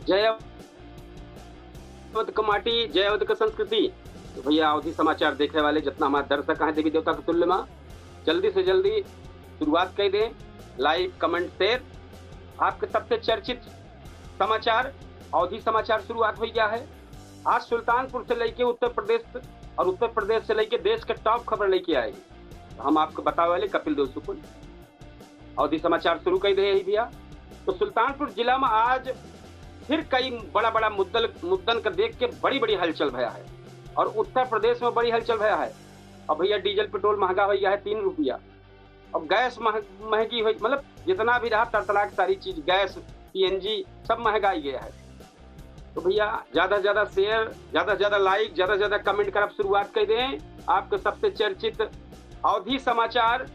जय अवध कमाटी, जय अवध का संस्कृति। तो भैया अवधि समाचार देखने वाले जितना हमारे दर्शक हैं देवी देवता के तुल्य में, जल्दी से जल्दी शुरुआत कर दें। Like, comment, share. आपके सबसे चर्चित समाचार अवधि समाचार शुरुआत हो गया है। आज सुल्तानपुर से लेके उत्तर प्रदेश और उत्तर प्रदेश से लेके देश के टॉप खबर लेके आएगी। तो हम आपको बताने वाले कपिल देव सुकुल। अवधि समाचार शुरू कर दे भैया। तो सुल्तानपुर जिला में आज फिर कई बड़ा बड़ा मुद्दन का देख के बड़ी बड़ी हलचल भया है और उत्तर प्रदेश में बड़ी हलचल भया है। अब भैया डीजल पेट्रोल महंगा हो गया है 3 रुपया। अब गैस महंगी हुई, मतलब जितना भी रहा तड़तड़ाक सारी चीज, गैस, सीएनजी सब महंगाई गया है। तो भैया ज्यादा से ज्यादा शेयर, ज्यादा से ज्यादा लाइक, ज्यादा से ज्यादा कमेंट कर आप शुरुआत कर दें। आपके सबसे चर्चित अवधि समाचार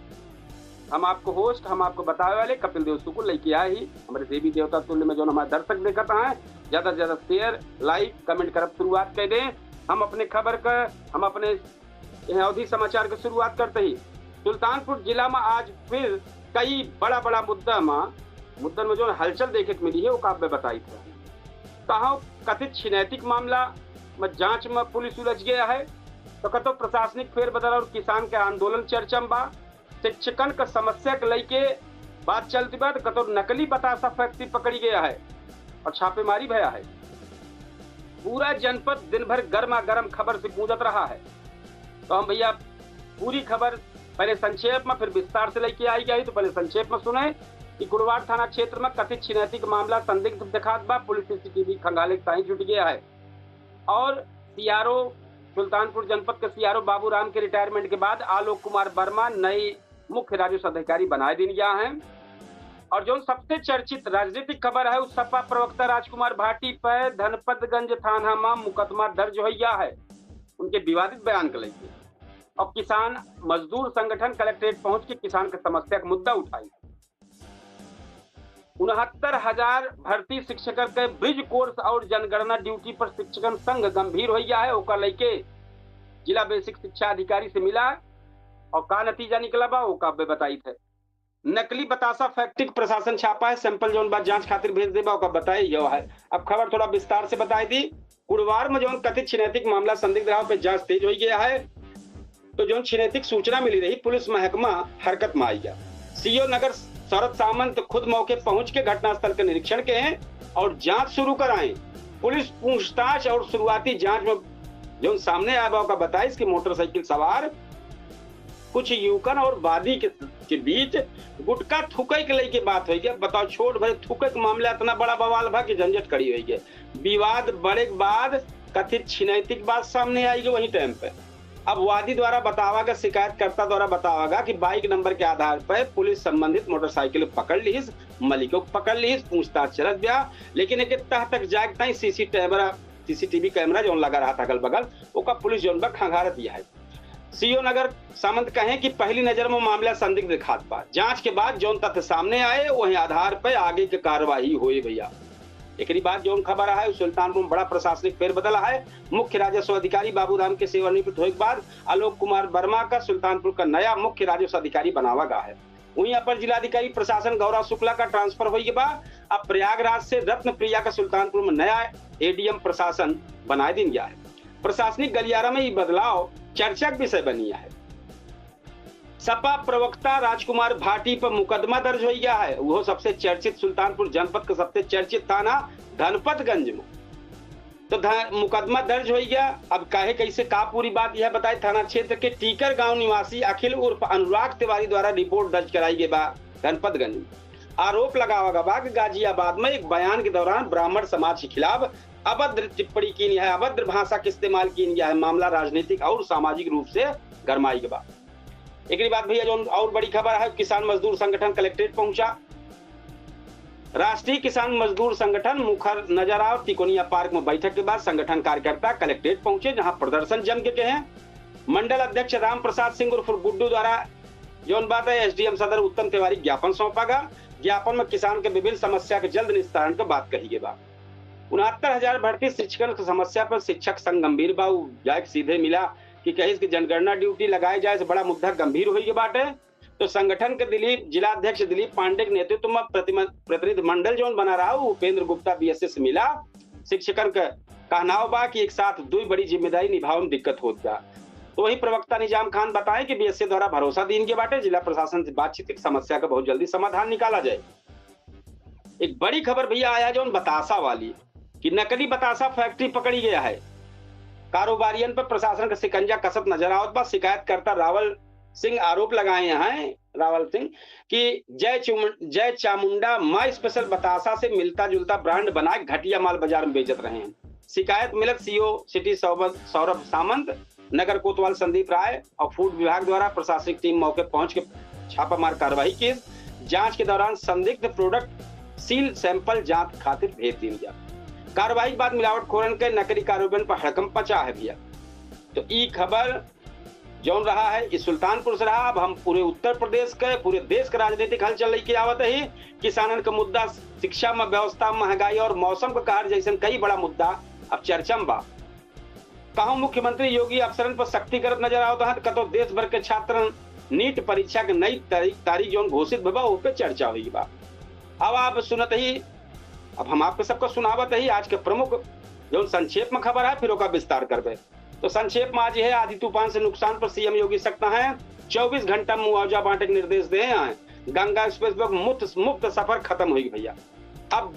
हम आपको होस्ट, हम आपको बताने वाले कपिल देव सुकुल लेके आए ही हमारे देवी देवता तुल्य में जो हमारे दर्शक देखता है। ज्यादा से ज्यादा शेयर, लाइक, कमेंट कर शुरुआत कर दें। हम अपने खबर का, हम अपने अवधि समाचार की शुरुआत करते ही सुल्तानपुर जिला में आज फिर कई बड़ा बड़ा मुद्दन में जो हलचल देखे को मिली है वो काव्य बताई था। कहा कथित छिनैतिक मामला में जांच में पुलिस उलझ गया है। तो कतो प्रशासनिक फेरबदल और किसान के आंदोलन चर्चा में बा। शिक्षकन का समस्या के लेके बात चलती बात, कतो नकली बतासा फैक्ट्री पकड़ी गया है और छापेमारी भया है। पूरा जनपद दिन भर गर्मा गर्म खबर से गूंजत रहा है। तो हम भैया पूरी खबर पहले संक्षेप में फिर विस्तार से लेके आई गई। तो पहले संक्षेप में सुने कि कुड़वाड़ थाना क्षेत्र में कथित छिनैतिक मामला संदिग्ध दिखात बा। पुलिस सीसीटीवी खंगाले ताई जुट गया है और सीआरओ सुल्तानपुर जनपद के सीआरओ बाबूराम के रिटायरमेंट के बाद आलोक कुमार वर्मा नए मुख्य राजस्व अधिकारी बनाए दिन गया है। और जो सबसे चर्चित राजनीतिक खबर है उस सपा प्रवक्ता राजकुमार भाटी पर धनपतगंज थाना में मुकदमा दर्ज हो गया है उनके विवादित बयान के लेके। अब किसान मजदूर संगठन कलेक्ट्रेट पहुंच के किसान की समस्या का मुद्दा उठाई। 69,000 भर्ती शिक्षक के ब्रिज कोर्स और जनगणना ड्यूटी पर शिक्षकन संघ गंभीर हो गया है। ओकर लेके जिला बेसिक शिक्षा अधिकारी से मिला और का नतीजा निकला बा वो काव्य बताई थे। नकली बतासा फैक्ट्री प्रशासन छापा है, सैंपल जोन बात जांच खातिर भेज देबा ओका बताई यो है। अब खबर थोड़ा विस्तार से बताई थी। कुड़वार में जो कथित छिनैतिक मामला संदिग्ध रहा पे जांच तेज हो गया है। तो जो छिनैतिक सूचना मिली रही पुलिस महकमा हरकत में आई गया। सीओ नगर शरद सामंत खुद मौके पहुंच के घटनास्थल के निरीक्षण के हैं और जांच शुरू कराएं। पुलिस पूछताछ और शुरुआती जांच में जो सामने आया का बताया इसकी मोटरसाइकिल सवार कुछ युवकन और वादी के बीच गुटका थूके के लेके बात हुई है। बताओ, छोट भरे थूके के मामला इतना बड़ा बवाल भा कि झंझट खड़ी हुई है। विवाद बढ़े के बाद कथित छिनैतिक बात सामने आएगी वही टाइम पे। अब वादी द्वारा बतावागा, शिकायतकर्ता द्वारा बतावागा कि बाइक नंबर के आधार पर पुलिस संबंधित मोटरसाइकिल पकड़ ली, मालिकों को पकड़ ली, पूछताछ चलत गया। लेकिन एक तह तक जागता ही सीसीटीवी कैमरा जो लगा रहा था अगल बगल ओका पुलिस जो खंगार दिया है। सीओ नगर सामंत कहें कि पहली नजर में मामला संदिग्ध दिखात बा। जांच के बाद जो तथ्य सामने आए वही आधार पर आगे की कार्रवाई हुई भैया। एक बात जो खबर है सुल्तानपुर में बड़ा प्रशासनिक फेरबदल है। मुख्य राजस्व अधिकारी बाबूराम के सेवानिवृत्त होने के बाद आलोक कुमार वर्मा का सुल्तानपुर का नया मुख्य राजस्व अधिकारी बनावा गया है। वहीं अपर जिलाधिकारी प्रशासन गौरव शुक्ला का ट्रांसफर हो गया। अब प्रयागराज से रत्न प्रिया का सुल्तानपुर में नया एडीएम प्रशासन बनाए दिन गया है। प्रशासनिक गलियारा में ये बदलाव चर्चा का विषय बनी है। सपा प्रवक्ता राजकुमार भाटी पर मुकदमा दर्ज हो गया है। वो सबसे चर्चित सुल्तानपुर जनपद का सबसे चर्चित थाना धनपतगंज में तो मुकदमा दर्ज हो गया। अब काहे कैसे का पूरी बात यह बताए। थाना क्षेत्र के टीकर गांव निवासी अखिल उर्फ अनुराग तिवारी द्वारा रिपोर्ट दर्ज कराई गई बा धनपतगंज में। आरोप लगावा बा कि गाजियाबाद में एक बयान के दौरान ब्राह्मण समाज के खिलाफ अभद्र टिप्पणी की है, अभद्र भाषा का इस्तेमाल की गया है। मामला राजनीतिक और सामाजिक रूप से गरमाई के बाद एक बात भैया जो और बड़ी खबर है, किसान मजदूर संगठन कलेक्ट्रेट पहुंचा। राष्ट्रीय किसान मजदूर संगठन मुखर नजर और तिकोनिया पार्क में बैठक के बाद संगठन कार्यकर्ता कलेक्ट्रेट पहुंचे जहां प्रदर्शन जम के हैं। मंडल अध्यक्ष राम प्रसाद सिंह उर्फ गुड्डू द्वारा जो बात है एसडीएम सदर उत्तम तिवारी ज्ञापन सौंपा गया। ज्ञापन में किसान के विभिन्न समस्या के जल्द निस्तारण की बात कही गई। 69,000 भर्ती शिक्षकों की समस्या पर शिक्षक संघ गंभीर बाबू जाए सीधे मिला कि कहीं जनगणना ड्यूटी लगाई जाए से बड़ा मुद्दा गंभीर हुई बाटे। तो संगठन के दिलीप जिला अध्यक्ष दिलीप पांडे के नेतृत्व में प्रतिनिधि मंडल जो बना रहा उपेंद्र गुप्ता बीएसए से मिला। शिक्षकन का कहनाव बा कि एक साथ दो बड़ी जिम्मेदारी निभावे में दिक्कत होत बा। तो वही प्रवक्ता निजाम खान बताए कि बीएसए द्वारा भरोसा दीन के बाटे जिला प्रशासन से बातचीत समस्या का बहुत जल्दी समाधान निकाला जाए। एक बड़ी खबर भैया आया जो बतासा वाली कि नकली बतासा फैक्ट्री पकड़ी गया है। कारोबारियन पर प्रशासन का शिकंजा कसत नजर आवत बा। शिकायतकर्ता रावल सिंह आरोप लगाए हैं रावल सिंह कि जय चामुंडा माँ स्पेशल बतासा से मिलता जुलता ब्रांड बना घटिया माल बाजार में बेचत रहे हैं। शिकायत मिलत सीओ सिटी सौरभ सामंत, नगर कोतवाल संदीप राय और फूड विभाग द्वारा प्रशासनिक टीम मौके पहुंच के छापामार कार्रवाई की। जांच के दौरान संदिग्ध प्रोडक्ट सील सैंपल जांच खातिर भेज दी गया। कार्रवाई के बाद मिलावटखोरन के नकली कारोबार पर हड़कंप मचा है भैया। तो ई खबर जो रहा है इस सुल्तानपुर से रहा। अब हम पूरे उत्तर प्रदेश के पूरे देश के राजनीतिक हलचल की आवत है। किसानन का मुद्दा, शिक्षा में व्यवस्था, महंगाई और मौसम का कहर जैसे कई बड़ा मुद्दा अब चर्चा में बा। कहूं मुख्यमंत्री योगी अफसरन पर सख्ती करत नजर आवत है। कतो देश भर के छात्र नीट परीक्षा के नई तारीख जो घोषित भा उस पर चर्चा हुई बा। अब आप सुनत ही, अब हम आपके सबको सुनावत ही आज के प्रमुख जो संक्षेप में खबर है, फिर ओका विस्तार करबे। तो संक्षेप में आज है आधी तूफान से नुकसान पर सीएम योगी सख्त हैं। 24 घंटा मुआवजा बांटे के निर्देश दिए हैं। गंगा एक्सप्रेस वे मुफ्त सफर खत्म हुई भैया। अब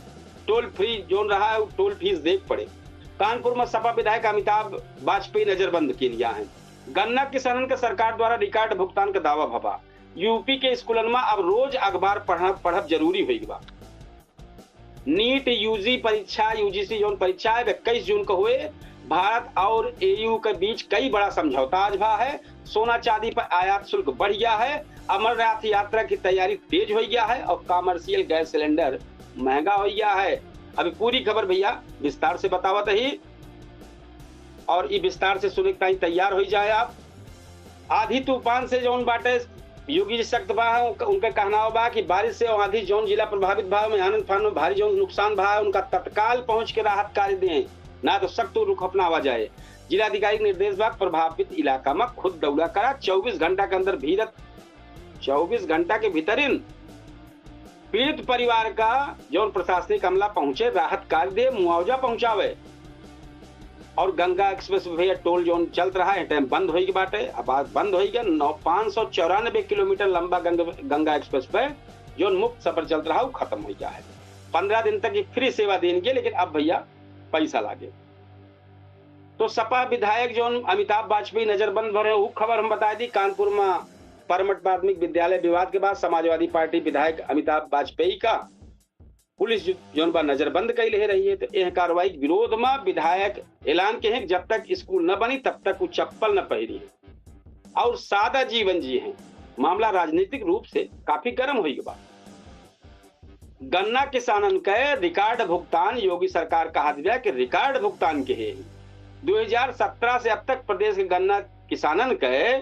टोल फ्री जोन रहा है टोल फीस देख पड़े। कानपुर में सपा विधायक अमिताभ वाजपेयी नजरबंद के लिया है। गन्ना किसानन के सरकार द्वारा रिकॉर्ड भुगतान का दावा भबा। यूपी के स्कूलन में अब रोज अखबार पढ़ब जरूरी हुई बा। नीट यूजी परीक्षा यूजीसी जोन परीक्षा है 21 जून को हुए। भारत और एयू के बीच कई बड़ा समझौता आज भा है। सोना चांदी पर आयात शुल्क बढ़ गया है। अमरनाथ यात्रा की तैयारी तेज हो गया है और कमर्शियल गैस सिलेंडर महंगा हो गया है। अभी पूरी खबर भैया विस्तार से बतावत ही और ये विस्तार से सुनने के तैयार हो जाए आप। आधी तूफान से जोन बाटे योगी जी सख्त बा उनका कहना बा कि बारिश से आंधी जोन जिला प्रभावित भाव में आनंद फान में भारी जोन नुकसान भा है उनका तत्काल पहुंच के राहत कार्य दें, ना तो सख्त रुख अपनावा जाए। जिलाधिकारी निर्देश बा प्रभावित इलाका में खुद दौरा करा। 24 घंटा के अंदर 24 घंटा के भीतरीन पीड़ित परिवार का जो प्रशासनिक अमला पहुंचे, राहत कार्य दे, मुआवजा पहुंचावे। और गंगा एक्सप्रेस भैया टोल जोन चल रहा है टाइम बंद होगी बाटे। अब आज बंद हो गया। 594 किलोमीटर लंबा गंगा एक्सप्रेस पे जो मुफ्त सफर चल रहा है खत्म हो गया है। 15 दिन तक फ्री सेवा देंगे, लेकिन अब भैया पैसा लागे। तो सपा विधायक जो अमिताभ वाजपेयी नजरबंद भरे वो खबर हम बता दी। कानपुर में परमट प्राथमिक विद्यालय विवाद के बाद समाजवादी पार्टी विधायक अमिताभ वाजपेयी का पुलिस जो नजरबंद कर ले रही है। तो यह कार्रवाई के विरोध में विधायक ऐलान के हैं जब तक स्कूल न बनी तब तक वो चप्पल न पहनी है और सादा जीवन जी है। मामला राजनीतिक रूप से काफी गर्म हुई बात। गन्ना किसानन के रिकॉर्ड भुगतान योगी सरकार कहा दिया कि रिकॉर्ड भुगतान के है। 2017 से अब तक प्रदेश के गन्ना किसानन के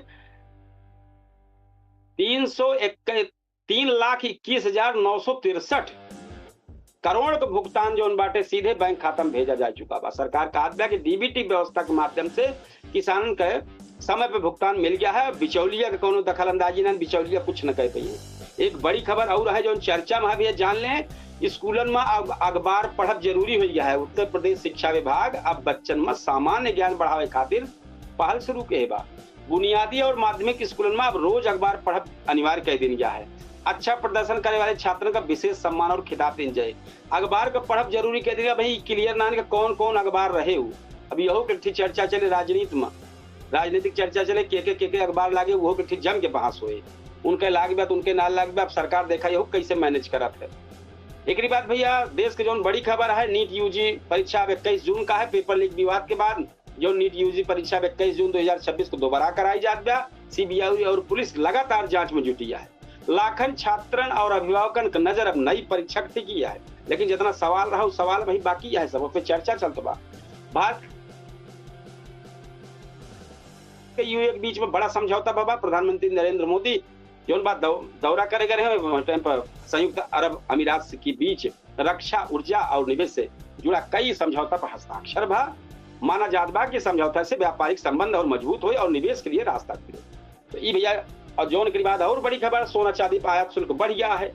3,21,963 करोड़ का भुगतान जो बाटे सीधे बैंक खाता में भेजा जा चुका बा। सरकार कहा दिया कि डीबीटी व्यवस्था के माध्यम से किसानन के समय पे भुगतान मिल गया है। बिचौलिया के कोनो दखल अंदाजी न, बिचौलिया कुछ न कह पाइए। एक बड़ी खबर और है जो चर्चा में भी जान लें। स्कूलन में अखबार पढ़ब जरूरी हो गया है। उत्तर प्रदेश शिक्षा विभाग अब बच्चन में सामान्य ज्ञान बढ़ावे खातिर पहल शुरू के बा। बुनियादी और माध्यमिक स्कूलन में अब रोज अखबार पढ़ब अनिवार्य कह दिन गया है। अच्छा प्रदर्शन करने वाले छात्रों का विशेष सम्मान और खिताब दिन जाए। अखबार का पढ़ब जरूरी कह दिया भाई। क्लियर नान का कौन कौन अखबार रहे हो। अब यहो के चर्चा चले राजनीति में, राजनीतिक चर्चा चले के अखबार लागे वो के जम के बहस हुए। उनके लाग बात उनके नाल लाग बात सरकार देखा यहो कैसे मैनेज करत है। एक बात भैया देश के जो बड़ी खबर है नीट यूजी परीक्षा 21 जून का है। पेपर लीक विवाद के बाद जो नीट यूजी परीक्षा 21 जून 2026 को दोबारा कराई जात बा। सीबीआई और पुलिस लगातार जांच में जुटी है। लाखन छात्रन और अभिभावकन का नजर अब नई परीक्षा की है, लेकिन जितना सवाल रहा सवाल वही बाकी है। सब पे चर्चा चलता बा। भारत के यूए के बीच में बड़ा समझौता बाबा। प्रधानमंत्री नरेंद्र मोदी जो बात दौरा करे गए टाइम पर संयुक्त अरब अमीरात के बीच रक्षा, ऊर्जा और निवेश से जुड़ा कई समझौता पर हस्ताक्षर भा। माना जात बा कि समझौता से व्यापारिक संबंध और मजबूत हो और निवेश के लिए रास्ता खुले। तो ये भैया और जोन के बाद और बड़ी खबर, सोना चांदी पर आयात शुल्क बढ़ गया है।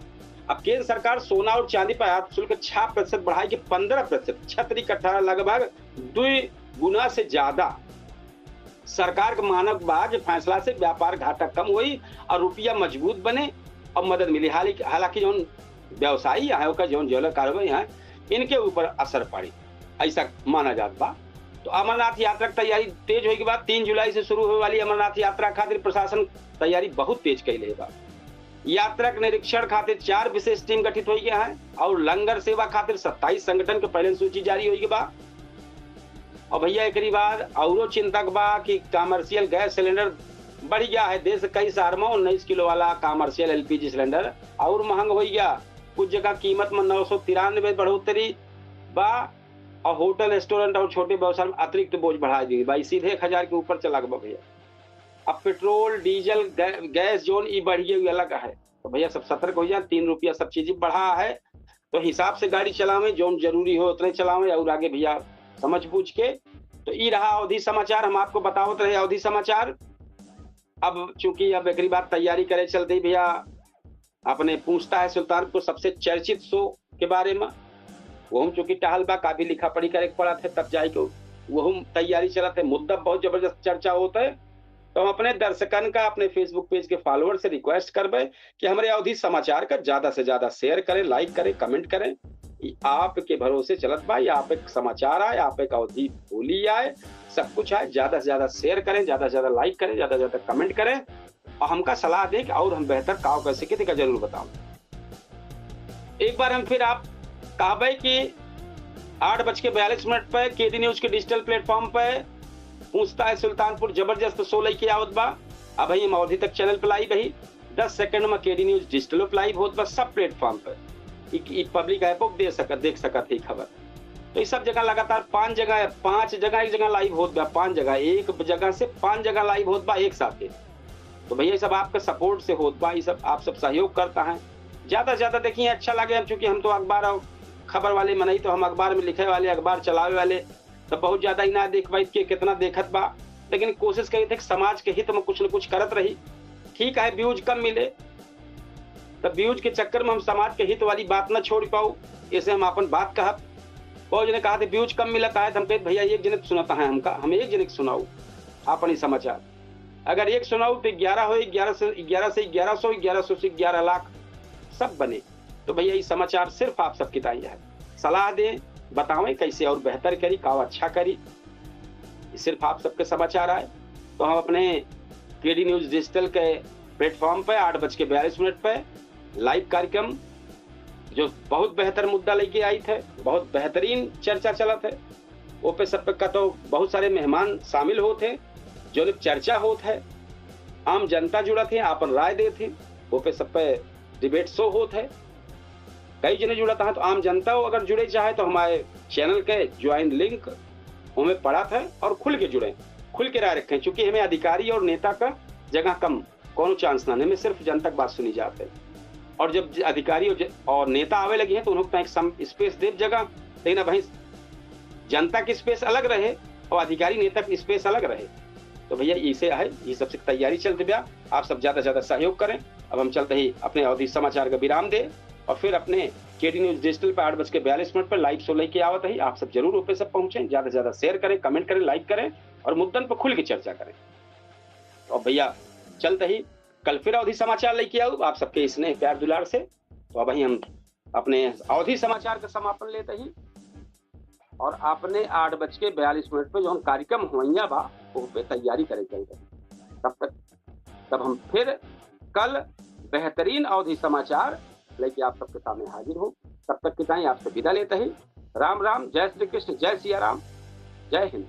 अब केंद्र सरकार सोना और चांदी पर आयात शुल्क 6% बढ़ाई के 15%, 36 लगभग 2 गुना से ज्यादा। सरकार के मानकबाज फैसला से व्यापार घाटा कम हुई और रुपया मजबूत बने और मदद मिली। हालांकि जो व्यवसायी है जो ज्वेलर कारोबारी है इनके ऊपर असर पड़ी, ऐसा माना जाता बा। तो अमरनाथ यात्रा की तैयारी तेज होने के बाद 3 जुलाई से शुरू होने वाली अमरनाथ यात्रा खातिर प्रशासन तैयारी बहुत तेज कैले बा। यात्रा के निरीक्षण खातिर 4 विशेष टीम गठित हो गया है और लंगर सेवा खातिर 27 संगठन के पहले सूची जारी होगी बा। और भैया एक बाद औरो चिंतक बा कि कमर्शियल गैस सिलेंडर बढ़ गया है। देश कई शहर में 19 किलो वाला कमर्शियल एलपीजी सिलेंडर और महंग हो गया। कुछ जगह कीमत में 993 बढ़ोतरी बा और होटल रेस्टोरेंट और छोटे व्यवसाय में अतिरिक्त बोझ बढ़ा दी भाई, सीधे 1000 के ऊपर चला गया भैया। अब पेट्रोल डीजल गैस जोन ई बढ़ गई अलग है, तो भैया सब सतर्क हो जाए। 3 रुपया सब चीज बढ़ा है, तो हिसाब से गाड़ी चलावे, जो जरूरी हो उतने चलावे और आगे भैया समझ बूझ के। तो ये रहा अवधि समाचार, हम आपको बतावत रहे अवधि समाचार। अब चूंकि अब एक बात तैयारी करे चलते ही भैया अपने पूछता है सुल्तानपुर सबसे चर्चित शो के बारे में, वो हम चूंकि टहल बा काफी लिखा पढ़ी करे पड़ा थे तब जाए को वो हम तैयारी चला थे, मुद्दा बहुत जबरदस्त चर्चा होता है। तो हम अपने दर्शकन का अपने फेसबुक पेज के फॉलोअर से रिक्वेस्ट करबे कि हमारे अवधि समाचार का ज्यादा से ज्यादा शेयर करें, लाइक करें, कमेंट करें। आपके भरोसे चलत भाई, आप एक समाचार आए, आप एक अवधि बोली आए, सब कुछ आए। ज्यादा से ज्यादा शेयर करें, ज्यादा से ज्यादा लाइक करें, ज्यादा से ज्यादा कमेंट करें और हमका सलाह दें कि और हम बेहतर काम कर सके तो जरूर बताओ। एक बार हम फिर आप कहबे कि 8:42 पे केडी न्यूज के डिजिटल प्लेटफॉर्म पे पूछता है सुल्तानपुर जबरदस्त शो लेके आवत बा। अब हम अवधि तक चैनल पे लाइव रही 10 सेकंड में केडी न्यूज डिजिटल पे लाइव होत बा सब प्लेटफॉर्म पे। पब्लिक ऐप देख सकत है खबर। तो इस सब जगह लगातार 5 जगह एक जगह लाइव होत बा, 5 जगह एक जगह से 5 जगह लाइव होत बा एक साथ। तो भैया ये सब आपके सपोर्ट से होत बा, ये सब आप सब सहयोग करता है। ज्यादा से ज्यादा देखिए अच्छा लगे। हम चूंकि हम तो अखबार और खबर वाले में नहीं, तो हम अखबार में लिखे वाले, अखबार चलावे वाले, तो बहुत ज्यादा ही ना देख पाई के कितना देखत बा, लेकिन कोशिश करी थे कि समाज के हित में कुछ न कुछ करत रही। ठीक है व्यूज कम मिले, तब व्यूज के चक्कर में हम समाज के हित वाली बात न छोड़ पाऊ, ऐसे हम अपन बात कहब। बहुत जने कहा थे व्यूज कम मिलता है, तो हम कहते भैया एक जने सुनाता है हमका, हम एक जने सुनाऊ अपन समाचार। अगर एक सुनाऊ तो 11 हो, 11 से 1100, 1100 से 11 लाख सब बने। तो भैया ये समाचार सिर्फ आप सबकी ताई है, सलाह दें, बतावें कैसे और बेहतर करी, का अच्छा करी, सिर्फ आप सबके समाचार आए। तो हम अपने केडी न्यूज डिजिटल के प्लेटफॉर्म पे 8:42 पे लाइव कार्यक्रम जो बहुत बेहतर मुद्दा लेके आई थे, बहुत बेहतरीन चर्चा चला थे, वो पे सब पे तो बहुत सारे मेहमान शामिल होते, जो चर्चा होत है, आम जनता जुड़त है, आपन राय देते, वो पे सब पे डिबेट शो होत है, कई जने जुड़ता है। तो आम जनता हो अगर जुड़े चाहे तो हमारे चैनल के ज्वाइन लिंक हमें पड़ा था और खुल के जुड़े, खुल के राय रखें। चूंकि हमें अधिकारी और नेता का जगह कम, कोनो चांस ना, हमें सिर्फ जनता की बात सुनी जाते है। और जब अधिकारी और नेता आवे लगे हैं तो उन्होंने एक स्पेस दे जगह, लेकिन भाई जनता की स्पेस अलग रहे और अधिकारी नेता की स्पेस अलग रहे। तो भैया इसे है, ये सबसे तैयारी चलते भैया, आप सब ज्यादा से ज्यादा सहयोग करें। अब हम चलते ही अपने अवधि समाचार का विराम दे और फिर अपने केडी न्यूज डिजिटल पर 8:42 पर लाइव शो लेके आवत है। आप सब जरूर ऊपर सब पहुंचे, ज्यादा से ज्यादा शेयर करें, कमेंट करें, लाइक करें और मुद्दन पर खुल के चर्चा करें। तो भैया चलते ही कल फिर अवधि समाचार लेके आऊ आप सबके स्नेह प्यार दुलार से। तो अब हम अपने अवधि समाचार का समापन लेते ही और अपने 8:42 पे जो हम कार्यक्रम हुआ बा वो पे तैयारी करे चलते। तब हम फिर कल बेहतरीन अवधि समाचार लेके आप सबके सामने हाजिर हो। तब तक के टाइम आपसे विदा लेते ही। राम राम, जय श्री कृष्ण, जय सिया राम, जय हिंद।